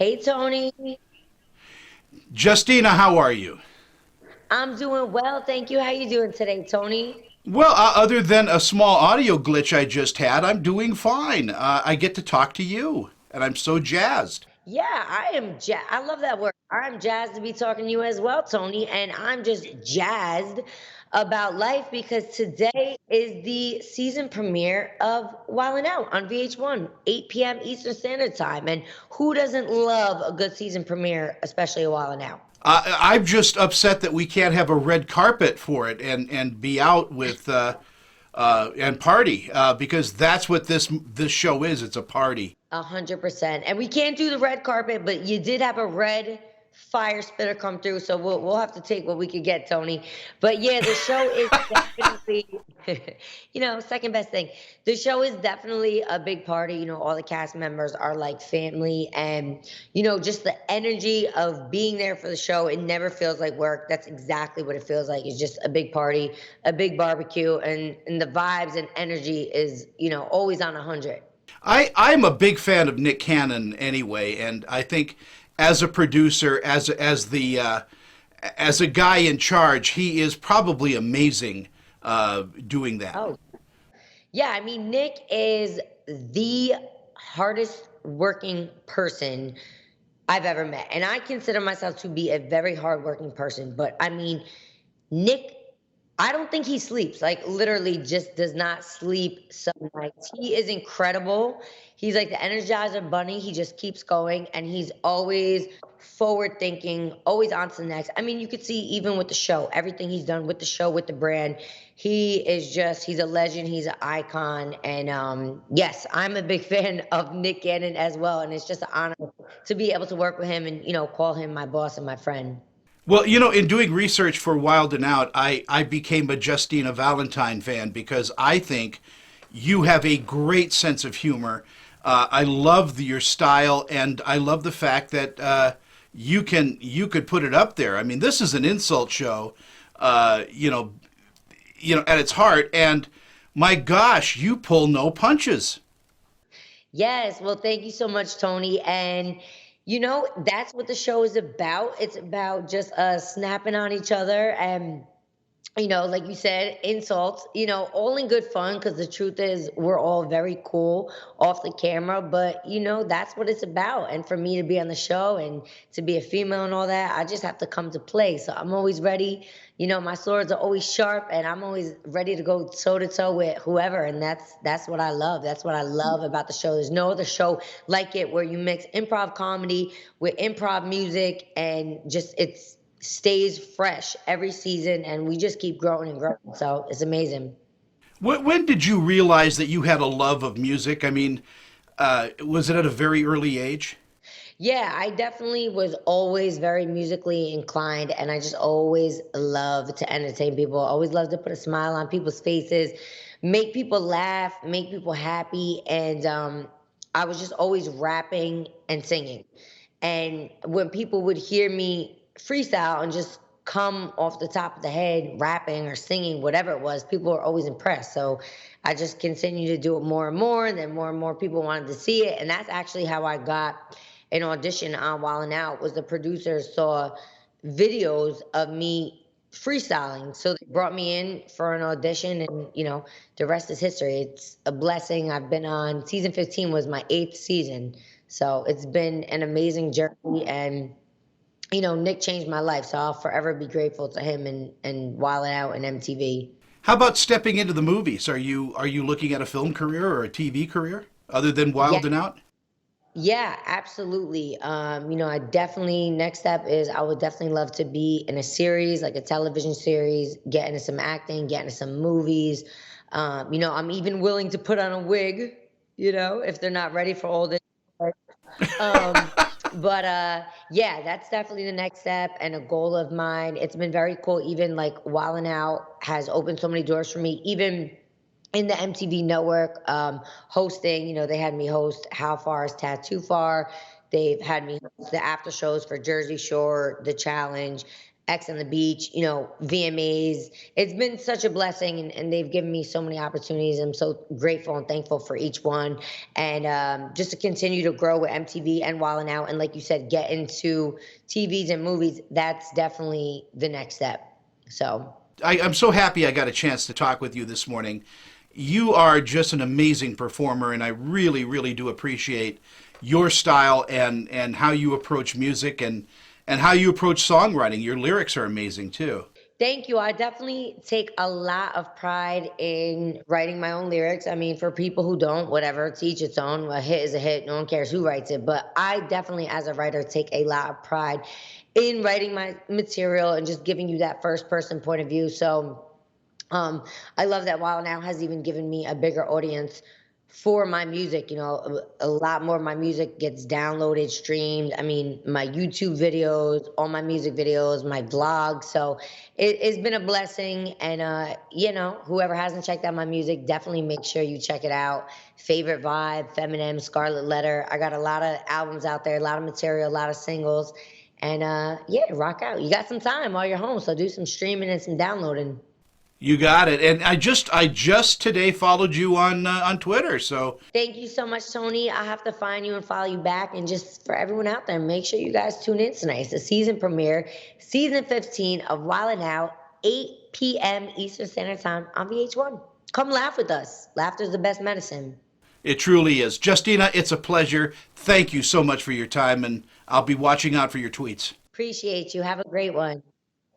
Hey Tony, Justina, how are you? I'm doing well, thank you. How you doing today, Tony? Well, other than a small audio glitch I just had, I'm doing fine. I get to talk to you, and I'm so jazzed. Yeah, I love that word. I'm jazzed to be talking to you as well, Tony, and I'm just jazzed about life because today is the season premiere of Wildin' Out on VH1, 8 p.m. Eastern Standard Time. And who doesn't love a good season premiere, especially a Wildin' Out? I'm just upset that we can't have a red carpet for it and be out with and party because that's what this show is. It's a party. 100%. And we can't do the red carpet, but you did have a red fire spitter come through, so we'll have to take what we could get, Tony. But yeah, the show is definitely, second best thing. The show is definitely a big party. All the cast members are like family, and just the energy of being there for the show. It never feels like work. That's exactly what it feels like. It's just a big party, a big barbecue, and the vibes and energy is always on 100. I'm a big fan of Nick Cannon anyway, and I think as a producer, as a guy in charge, he is probably amazing doing that. Oh, yeah, I mean, Nick is the hardest working person I've ever met. And I consider myself to be a very hardworking person. But I mean, Nick, I don't think he sleeps. Like literally just does not sleep some nights. He is incredible. He's like the Energizer bunny. He just keeps going and he's always forward thinking, always on to the next. I mean, you could see even with the show, everything he's done with the show, with the brand. He's a legend, he's an icon. And yes, I'm a big fan of Nick Gannon as well. And it's just an honor to be able to work with him and, call him my boss and my friend. Well, in doing research for Wild and Out, I became a Justina Valentine fan because I think you have a great sense of humor. I love your style, and I love the fact that you could put it up there. I mean, this is an insult show, uh, you know, at its heart, and my gosh, you pull no punches. Yes, well, thank you so much, Tony. And that's what the show is about. It's about just snapping on each other and like you said, insults, all in good fun because the truth is we're all very cool off the camera, but that's what it's about. And for me to be on the show and to be a female and all that, I just have to come to play. So I'm always ready. My swords are always sharp and I'm always ready to go toe to toe with whoever. And that's what I love. That's what I love about the show. There's no other show like it where you mix improv comedy with improv music and just it's stays fresh every season and we just keep growing and growing. So it's amazing. When did you realize that you had a love of music? I mean, was it at a very early age? Yeah, I definitely was always very musically inclined and I just always loved to entertain people. Always loved to put a smile on people's faces, make people laugh, make people happy. And I was just always rapping and singing. And when people would hear me freestyle and just come off the top of the head, rapping or singing, whatever it was, people were always impressed. So I just continued to do it more and more, and then more and more people wanted to see it. And that's actually how I got an audition on Wild 'N Out. Was the producers saw videos of me freestyling, so they brought me in for an audition, and the rest is history. It's a blessing. I've been on season 15 was my eighth season, so it's been an amazing journey and Nick changed my life, so I'll forever be grateful to him and Wild 'N Out and MTV. How about stepping into the movies? Are you looking at a film career or a TV career other than Yeah, Wild and Out? yeah, absolutely. I definitely next step is I would definitely love to be in a series, like a television series, get into some acting, get into some movies. I'm even willing to put on a wig, if they're not ready for all this. Um, but yeah, that's definitely the next step and a goal of mine. It's been very cool. Even like Wildin' Out has opened so many doors for me. Even in the MTV network, hosting, they had me host How Far is Tattoo Far. They've had me host the after shows for Jersey Shore, The Challenge. X on the Beach, you know, VMAs. It's been such a blessing, and they've given me so many opportunities. I'm so grateful and thankful for each one. And just to continue to grow with MTV and Wildin' Out, and like you said, get into TVs and movies, that's definitely the next step. So I'm so happy I got a chance to talk with you this morning. You are just an amazing performer, and I really, really do appreciate your style and how you approach music and how you approach songwriting. Your lyrics are amazing too. thank you. I definitely take a lot of pride in writing my own lyrics. I mean, for people who don't, whatever, to each its own. A hit is a hit. No one cares who writes it. But I definitely, as a writer, take a lot of pride in writing my material and just giving you that first person point of view. So um, I love that Wild Now has even given me a bigger audience for my music. You know, a lot more of my music gets downloaded, streamed. I mean, my YouTube videos, all my music videos, my vlog. So it's been a blessing. And, you know, whoever hasn't checked out my music, definitely make sure you check it out. Favorite Vibe, Feminem, Scarlet Letter. I got a lot of albums out there, a lot of material, a lot of singles. And yeah, rock out. You got some time while you're home, so do some streaming and some downloading. You got it. And I just today followed you on Twitter. So Thank you so much, Tony. I have to find you and follow you back. And just for everyone out there, make sure you guys tune in tonight. It's the season premiere, season 15 of Wild 'N Out, 8 p.m. Eastern Standard Time on VH1. Come laugh with us. Laughter is the best medicine. it truly is. Justina, it's a pleasure. Thank you so much for your time, and I'll be watching out for your tweets. Appreciate you. Have a great one.